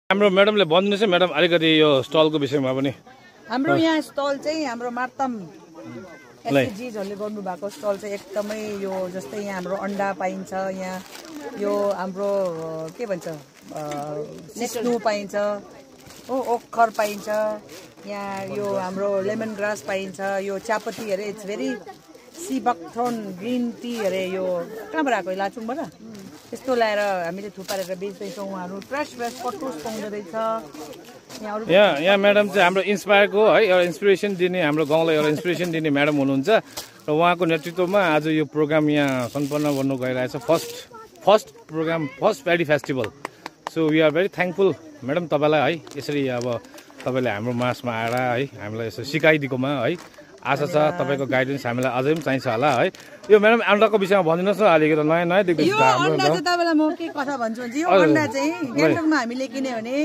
हाम्रो म्याडमले भन्दिनुहोस् है म्याडम अलिकति यो स्टलको विषयमा पनि। हाम्रो यहाँ स्टल चाहिँ हाम्रो मार्तम एसएजीहरूले गर्नु भएको स्टल चाहिँ एकदमै यो जस्तै यहाँ हाम्रो अन्डा पाइन्छ, यहाँ यो हाम्रो के भन्छ सिस्नु पाइन्छ, ओखर पाइन्छ, यहाँ यो हाम्रो लेमन ग्रास पाइन्छ, यो चियापत्ती अरे it's very sea buckthorn green tea अरे यो कहाँबाट आएको लाचुङबाट त्यस्तो ल्याएर हामीले थुपारेर बेच्दैछौँ। उहाँहरू फ्रेस फ्रेस कटुस पाउँदो रहेछ यहाँ म्याडम चाहिँ हाम्रो इन्सपायरको है एउटा इन्सपिरेसन दिने, हाम्रो गाउँलाई एउटा इन्सपिरेसन दिने म्याडम हुनुहुन्छ र उहाँको नेतृत्वमा आज यो प्रोग्राम यहाँ सम्पन्न गर्नु गइरहेछ। First programme, first paddy festival. So we are very thankful madam तपाईँलाई है, यसरी अब तपाईँले हाम्रो मासमा आएर है हामीलाई यसो सिकाइदिएकोमा है। आशा छ तपाईँको गाइडेन्स हामीलाई अझै पनि चाहिन्छ होला है। यो म्याडम अन्डाको विषयमा भनिदिनुहोस् न अलिकति, नयाँ नयाँ देख्दैछु। यो अन्डा चाहिँ तपाईँलाई म के कथा भन्छु भने यो अन्डा चाहिँ गान्तोकमा हामीले किन्यो भने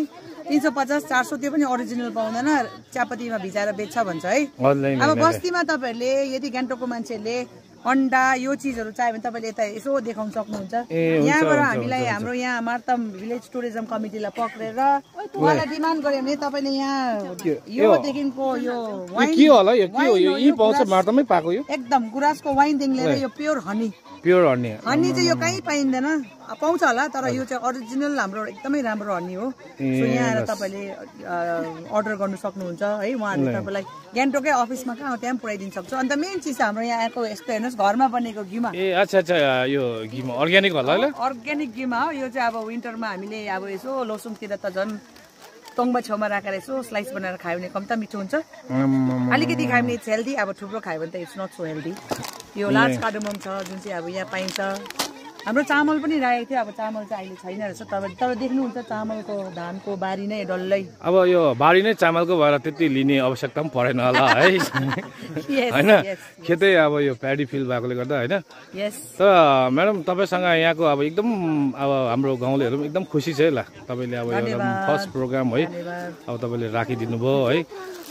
350-400 त्यो पनि ओरिजिनल पाउँदैन, चियापत्तीमा भिजाएर बेच्छ भन्छ है। अब बस्तीमा तपाईँहरूले यदि गान्तोकको मान्छेहरूले अन्डा यो चिजहरू चाहियो भने तपाईँले यता यसो देखाउन सक्नुहुन्छ। यहाँबाट हामीलाई हाम्रो यहाँ मार्तम भिलेज टुरिज्म कमिटीलाई पक्रेर उहाँलाई डिमान्ड गर्यो भने तपाईँले यहाँ योदेखिको यो के होला, यो के हो, यो पाउँछ मार्तमै पाएको, यो एकदम गुराँसको वाइनदेखि लिएर यो प्योर हनी हनी चाहिँ यो कहीँ पाइँदैन, पाउँछ होला तर यो चाहिँ ओरिजिनल हाम्रो एकदमै राम्रो हनी हो। सो यहाँ आएर तपाईँले अर्डर गर्नु सक्नुहुन्छ है। उहाँहरूले तपाईँलाई गान्तोकै अफिसमा कहाँ हो त्यहाँ पनि पुऱ्याइदिनु सक्छ। अन्त मेन चिज हाम्रो यहाँ आएको यस्तो हेर्नुहोस्, घरमा बनेको घिउमा। अच्छा यो घिउमा अर्ग्यानिक होला, अर्ग्यानिक घिउमा हो यो चाहिँ। अब विन्टरमा हामीले अब यसो लोसुङतिर त झन् टोङमा छेउमा राखेर यसो स्लाइस बनाएर खायो भने कम त मिठो हुन्छ। अलिकति खायो भने इट्स हेल्दी, अब थुप्रो खायो भने त इट्स नट सो हेल्दी। यो लार्ज कार्डमम छ जुन चाहिँ अब यहाँ पाइन्छ। हाम्रो चामल पनि राखेको थियो, अब चामल चाहिँ अहिले छैन रहेछ। तर देख्नुहुन्छ चामलको धानको बारी नै डल्लै। अब यो बारी नै चामलको भएर त्यति लिने आवश्यकता पनि परेन होला है होइन, खेतै अब यो प्याडी फिल्ड भएकोले गर्दा होइन। तर म्याडम तपाईँसँग यहाँको अब एकदम अब हाम्रो गाउँलेहरू पनि एकदम खुसी छ है। ल तपाईँले अब एउटा फर्स्ट प्रोग्राम है अब तपाईँले राखिदिनु भयो है।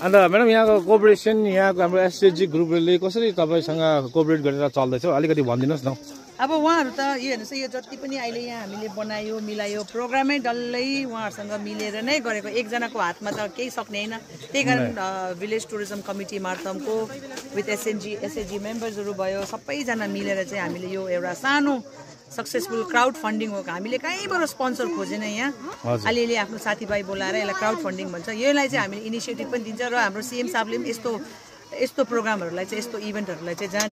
अन्त म्याडम यहाँको कोअपरेसन, यहाँको हाम्रो एसएचजी ग्रुपले कसरी तपाईँसँग कोअपरेट गरेर चल्दैछ अलिकति भनिदिनुहोस् न। अब उहाँहरू त यो हेर्नुहोस्, यो जति पनि अहिले यहाँ हामीले बनायो मिलायो प्रोग्रामै डल्लै उहाँहरूसँग मिलेर नै गरेको। एकजनाको हातमा त केही सक्ने होइन। त्यही कारण भिलेज टुरिज्म कमिटी मार्तमको विथ एसएचजी मेम्बर्सहरू भयो, सबैजना मिलेर चाहिँ हामीले यो एउटा सानो सक्सेसफुल क्राउड फन्डिङ हो। हामीले कहीँबाट स्पोन्सर खोजेन, यहाँ अलिअलि आफ्नो साथीभाइ बोलाएर यसलाई क्राउड फन्डिङ भन्छ। यसलाई चाहिँ हामीले इनिसिएटिभ पनि दिन्छ र हाम्रो सिएम साहबले पनि यस्तो प्रोग्रामहरूलाई चाहिँ, यस्तो इभेन्टहरूलाई चाहिँ जहाँ